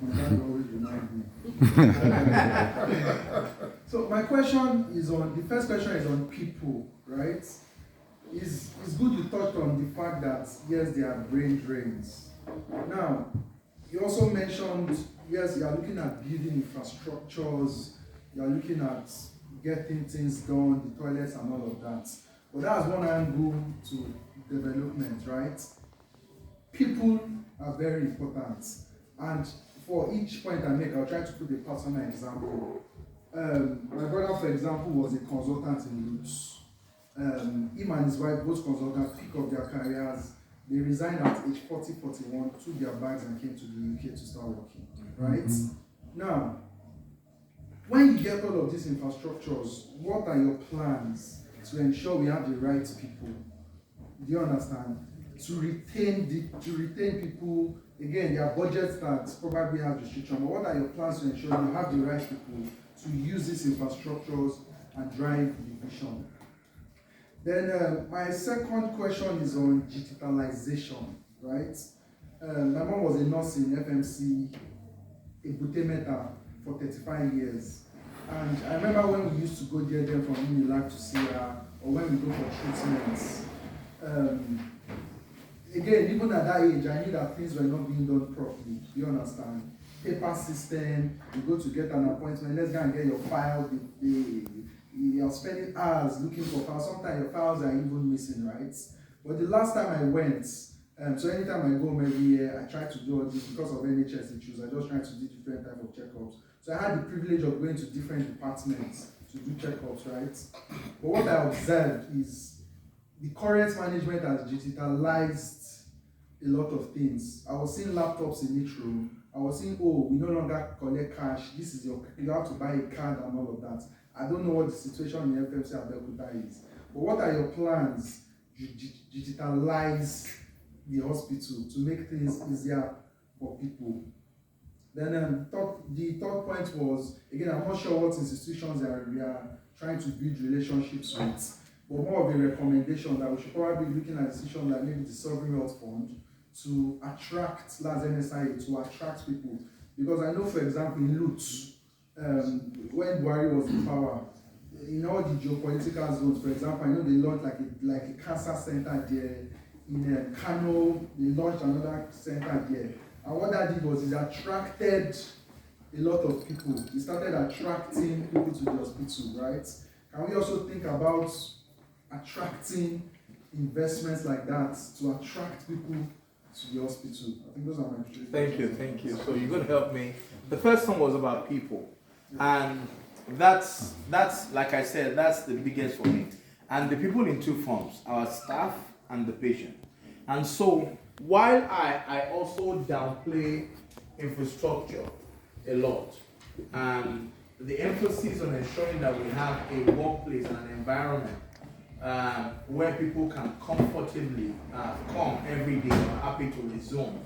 My dad always reminds me. So my question is on, the first question is on people, right? It's good you touched on the fact that, yes, there are brain drains. Now, you also mentioned, yes, you are looking at building infrastructures, you are looking at getting things done, the toilets and all of that. But that's one angle to development, right? People are very important. And for each point I make, I'll try to put a personal example. My brother, for example, was a consultant in Lutz. Him and his wife, both consultants, pick up their careers. They resigned at age 40, 41, took their bags and came to the UK to start working, right? Now, when you get all of these infrastructures, what are your plans to ensure we have the right people? Do you understand? To retain people, again, there are budgets that probably have restrictions, but what are your plans to ensure you have the right people to use these infrastructures and drive the vision? Then my second question is on digitalization, right? My mom was a nurse in FMC, Abeokuta, for 35 years. And I remember when we used to go there then from Unilag to see her, or when we go for treatments. Again, even at that age, I knew that things were not being done properly. Do you understand? Paper system, you go to get an appointment, let's go and get your file. You're spending hours looking for files. Sometimes your files are even missing, right? But the last time I went, so anytime I go home every year, I try to do all this because of NHS issues. I just try to do different type of checkups. So I had the privilege of going to different departments to do checkups, right? But what I observed is the current management has digitalized a lot of things. I was seeing laptops in each room. I was seeing, oh, we no longer collect cash. This is you have to buy a card and all of that. I don't know what the situation in FMC Abeokuta is. But what are your plans to digitalize the hospital to make things easier for people? Then the third point was, again, I'm not sure what institutions we are trying to build relationships with, but more of a recommendation that we should probably be looking at institutions like maybe the Sovereign Wealth Fund to attract, large NSIA, to attract people. Because I know, for example, in Lutz, when Buhari was in power, in all the geopolitical zones, for example, I know they launched like a cancer center there. In Kano, they launched another center there. And what that did was it attracted a lot of people. It started attracting people to the hospital, right? Can we also think about attracting investments like that to attract people to the hospital? I think those are my three. Thank you. So you're going to help me. The first one was about people. And that's like I said, that's the biggest for me. And the people in two forms, our staff and the patient. And so while I also downplay infrastructure a lot, and the emphasis on ensuring that we have a workplace and an environment where people can comfortably come every day or happy to resume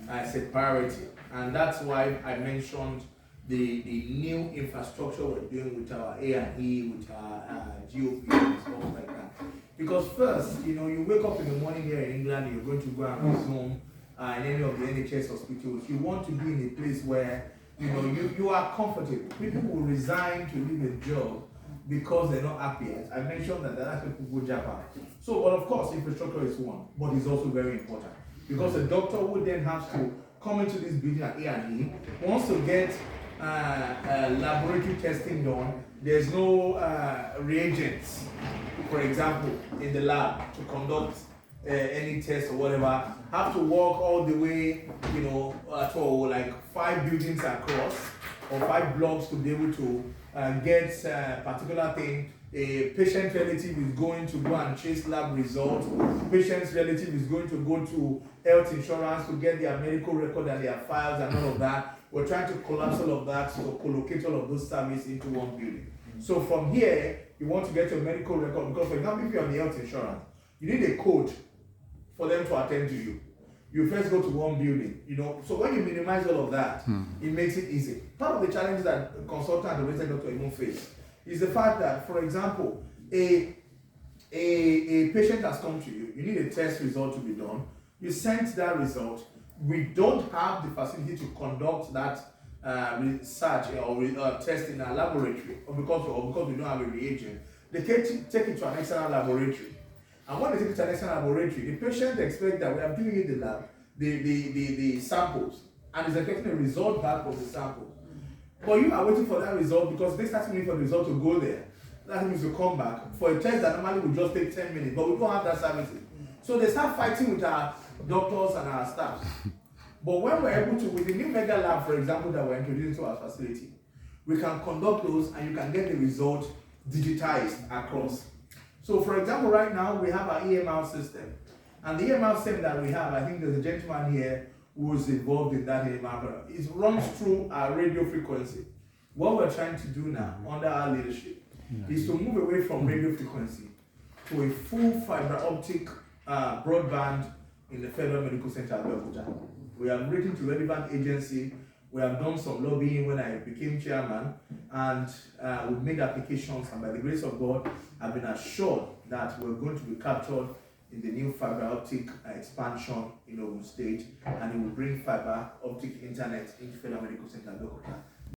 as a priority. And that's why I mentioned the new infrastructure we're doing with our A&E, with our GOP and stuff like that. Because first, you wake up in the morning here in England, you're going to go and resume in any of the NHS hospitals. You want to be in a place where you are comfortable. People will resign to leave a job because they're not happy. I mentioned that that's people go Japan. So, but of course, infrastructure is one, but it's also very important because a doctor would then have to come into this building at A&E, wants to get laboratory testing done. There's no reagents, for example, in the lab to conduct any test or whatever. Have to walk all the way, to like 5 buildings across or 5 blocks to be able to get a particular thing. A patient relative is going to go and chase lab results. Patient's relative is going to go to health insurance to get their medical record and their files and all of that. We're trying to collapse all of that to collocate all of those services into one building. So from here, you want to get your medical record because, for example, if you're on the health insurance, you need a code for them to attend to you. You first go to one building, So when you minimize all of that, it makes it easy. Part of the challenge that a consultant and the resident doctor even face is the fact that, for example, a patient has come to you. You need a test result to be done. You sent that result. we don't have the facility to conduct that research or test in a laboratory, or because we don't have a reagent, they take it to an external laboratory. And when they take it to an external laboratory, the patient expects that we are giving it the lab, the samples, and is expecting a result back from the sample. But you are waiting for that result because they start waiting for the result to go there. That means to come back for a test that normally would just take 10 minutes, but we don't have that service. So they start fighting with our doctors and our staff. But when we're able to, with the new mega lab, for example, that we're introducing to our facility, we can conduct those and you can get the result digitized across. So for example, right now we have our EMR system. And the EMR system that we have, I think there's a gentleman here who is involved in that EMR. It runs through our radio frequency. What we're trying to do now, under our leadership, is to move away from radio frequency to a full fiber optic broadband in the Federal Medical Center of Abeokuta. We have written to relevant agency. We have done some lobbying when I became chairman, and we've made applications, and by the grace of God, I've been assured that we're going to be captured in the new fiber optic expansion in Ogun State, and it will bring fiber optic internet into Federal Medical Center Abeokuta.